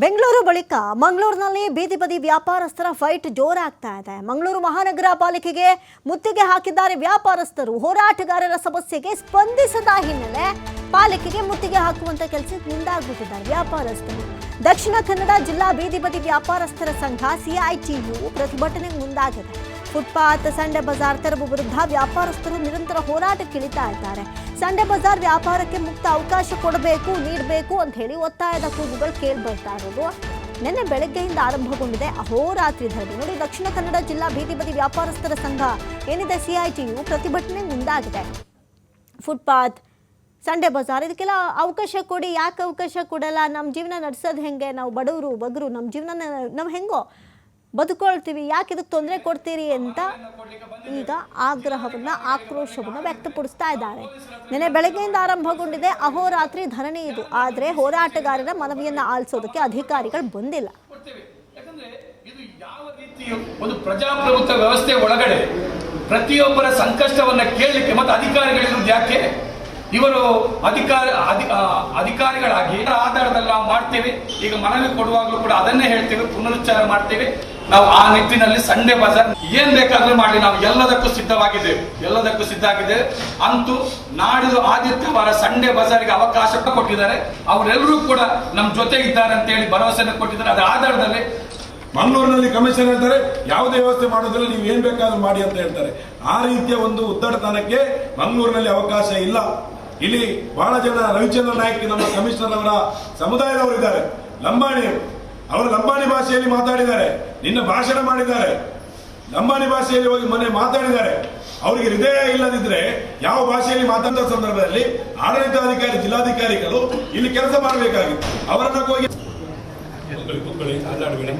ಬೆಂಗಳೂರು ಬಳಿಕ ಮಂಗಳೂರಿನಲ್ಲಿ ಬೀದಿ ಬದಿ ವ್ಯಾಪಾರಸ್ಥರ ಫೈಟ್ ಜೋರಾಗ್ತಾ ಇದೆ. ಮಂಗಳೂರು ಮಹಾನಗರ ಪಾಲಿಕೆಗೆ ಮುತ್ತಿಗೆ ಹಾಕಿದ್ದಾರೆ ವ್ಯಾಪಾರಸ್ಥರು. ಹೋರಾಟಗಾರರ ಸಮಸ್ಯೆಗೆ ಸ್ಪಂದಿಸದ ಹಿನ್ನೆಲೆ ಪಾಲಿಕೆಗೆ ಮುತ್ತಿಗೆ ಹಾಕುವಂತ ಕೆಲಸಕ್ಕೆ ಮುಂದಾಗ್ಬಿಟ್ಟಿದ್ದಾರೆ ವ್ಯಾಪಾರಸ್ಥರು. ದಕ್ಷಿಣ ಕನ್ನಡ ಜಿಲ್ಲಾ ಬೀದಿ ಬದಿ ವ್ಯಾಪಾರಸ್ಥರ ಸಂಘ ಸಿಐಟಿಯು ಪ್ರತಿಭಟನೆಗೆ ಮುಂದಾಗಿದೆ. ಫುಟ್ಪಾತ್, ಸಂಡೆ ಬಜಾರ್ ತೆರವು ವಿರುದ್ಧ ವ್ಯಾಪಾರಸ್ಥರು ನಿರಂತರ ಹೋರಾಟಕ್ಕಿಳಿತಾ ಇದ್ದಾರೆ. ಸಂಡೆ ಬಜಾರ್ ವ್ಯಾಪಾರಕ್ಕೆ ಮುಕ್ತ ಅವಕಾಶ ನೀಡಬೇಕು ಅಂತ ಹೇಳಿ ಒತ್ತಾಯದ ಕೂಗುಗಳು ಕೇಳಿಬರ್ತಾ ಇರೋದು. ನಿನ್ನೆ ಬೆಳಗ್ಗೆಯಿಂದ ಆರಂಭಗೊಂಡಿದೆ ಅಹೋರಾತ್ರಿ ಧರಣಿ. ನೋಡಿ, ದಕ್ಷಿಣ ಕನ್ನಡ ಜಿಲ್ಲಾ ಬೀದಿ ಬದಿ ವ್ಯಾಪಾರಸ್ಥರ ಸಂಘ ಏನಿದೆ ಸಿಐಟಿಯು ಪ್ರತಿಭಟನೆಗೆ ಮುಂದಾಗಿದೆ. ಫುಟ್ಪಾತ್, ಸಂಡೆ ಬಜಾರ್ ಇದಕ್ಕೆಲ್ಲ ಅವಕಾಶ ಕೊಡಿ. ಯಾಕೆ ಅವಕಾಶ ಕೊಡಲ್ಲ? ನಮ್ಮ ಜೀವನ ನಡೆಸೋದು ಹೆಂಗೆ? ನಾವು ಬಡವರು ಬಗ್ರು, ನಮ್ಮ ಜೀವನ ನಾವು ಹೆಂಗೋ ಬದುಕೊಳ್ತೀವಿ, ಯಾಕೆ ಇದಕ್ಕೆ ತೊಂದರೆ ಕೊಡ್ತೀರಿ ಅಂತ ಈಗ ಆಕ್ರೋಶವನ್ನು ವ್ಯಕ್ತಪಡಿಸ್ತಾ ಇದ್ದಾರೆ. ನಿನ್ನೆ ಬೆಳಗ್ಗೆಯಿಂದ ಆರಂಭಗೊಂಡಿದೆ ಅಹೋರಾತ್ರಿ ಧರಣಿ ಇದು. ಆದರೆ ಹೋರಾಟಗಾರರ ಮನವಿಯನ್ನು ಆಲಿಸೋದಕ್ಕೆ ಅಧಿಕಾರಿಗಳು ಬಂದಿಲ್ಲ. ಒಂದು ಪ್ರಜಾಪ್ರಭುತ್ವ ವ್ಯವಸ್ಥೆ ಒಳಗಡೆ ಪ್ರತಿಯೊಬ್ಬರ ಸಂಕಷ್ಟವನ್ನ ಕೇಳಲಿಕ್ಕೆ ಮತ್ತು ಅಧಿಕಾರಿಗಳಿರುವುದು ಯಾಕೆ? ಇವರು ಅಧಿಕಾರಿಗಳಾಗಿ ಆಧಾರದಲ್ಲಿ ನಾವು ಮಾಡ್ತೇವೆ. ಈಗ ಮನವಿ ಕೊಡುವಾಗಲೂ ಕೂಡ ಅದನ್ನೇ ಹೇಳ್ತೇವೆ, ಪುನರುಚ್ಚಾರ ಮಾಡ್ತೇವೆ. ನಾವು ಆ ನಿಟ್ಟಿನಲ್ಲಿ ಸಂಡೆ ಬಜಾರ್ ಏನ್ ಬೇಕಾದ್ರೂ ಮಾಡಿ ನಾವು ಎಲ್ಲದಕ್ಕೂ ಸಿದ್ಧವಾಗಿದ್ದೇವೆ. ಅಂತೂ ನಾಡಿದ್ದು ಆದಿತ್ಯವಾರ ಸಂಡೆ ಬಜಾರ್ಗೆ ಅವಕಾಶ ಕೊಟ್ಟಿದ್ದಾರೆ. ಅವರೆಲ್ಲರೂ ಕೂಡ ನಮ್ಮ ಜೊತೆ ಇದ್ದಾರೆ ಅಂತ ಹೇಳಿ ಭರವಸೆಯನ್ನು ಕೊಟ್ಟಿದ್ದಾರೆ. ಅದರ ಆಧಾರದಲ್ಲಿ ಮಂಗಳೂರಿನಲ್ಲಿ ಕಮಿಷನ್ ಹೇಳ್ತಾರೆ, ಯಾವುದೇ ವ್ಯವಸ್ಥೆ ಮಾಡೋದಿಲ್ಲ, ನೀವು ಏನ್ ಬೇಕಾದ್ರೂ ಮಾಡಿ ಅಂತ ಹೇಳ್ತಾರೆ. ಆ ರೀತಿಯ ಒಂದು ಉದ್ದಟತನಕ್ಕೆ ಮಂಗಳೂರಿನಲ್ಲಿ ಅವಕಾಶ ಇಲ್ಲ. ಇಲ್ಲಿ ಬಹಳ ಜನ ರವಿಚಂದ್ರ ನಾಯ್ಕ ನಮ್ಮ ಕಮಿಷನರ್ ಅವರ ಸಮುದಾಯದವರು ಇದ್ದಾರೆ, ಲಂಬಾಣಿಯವರು. ಅವರು ಲಂಬಾಣಿ ಭಾಷೆಯಲ್ಲಿ ಮಾತಾಡಿದ್ದಾರೆ, ನಿನ್ನ ಭಾಷಣ ಮಾಡಿದ್ದಾರೆ, ಲಂಬಾಣಿ ಭಾಷೆಯಲ್ಲಿ ಹೋಗಿ ಮೊನ್ನೆ ಮಾತಾಡಿದ್ದಾರೆ. ಅವರಿಗೆ ಹೃದಯ ಇಲ್ಲದಿದ್ರೆ ಯಾವ ಭಾಷೆಯಲ್ಲಿ ಮಾತಾಡೋ ಸಂದರ್ಭದಲ್ಲಿ ಆಡಳಿತಾಧಿಕಾರಿ, ಜಿಲ್ಲಾಧಿಕಾರಿಗಳು ಇಲ್ಲಿ ಕೆಲಸ ಮಾಡಬೇಕಾಗಿತ್ತು. ಅವರನ್ನ ಹೋಗಿ ಮಾತಾಡಬೇಡಿ.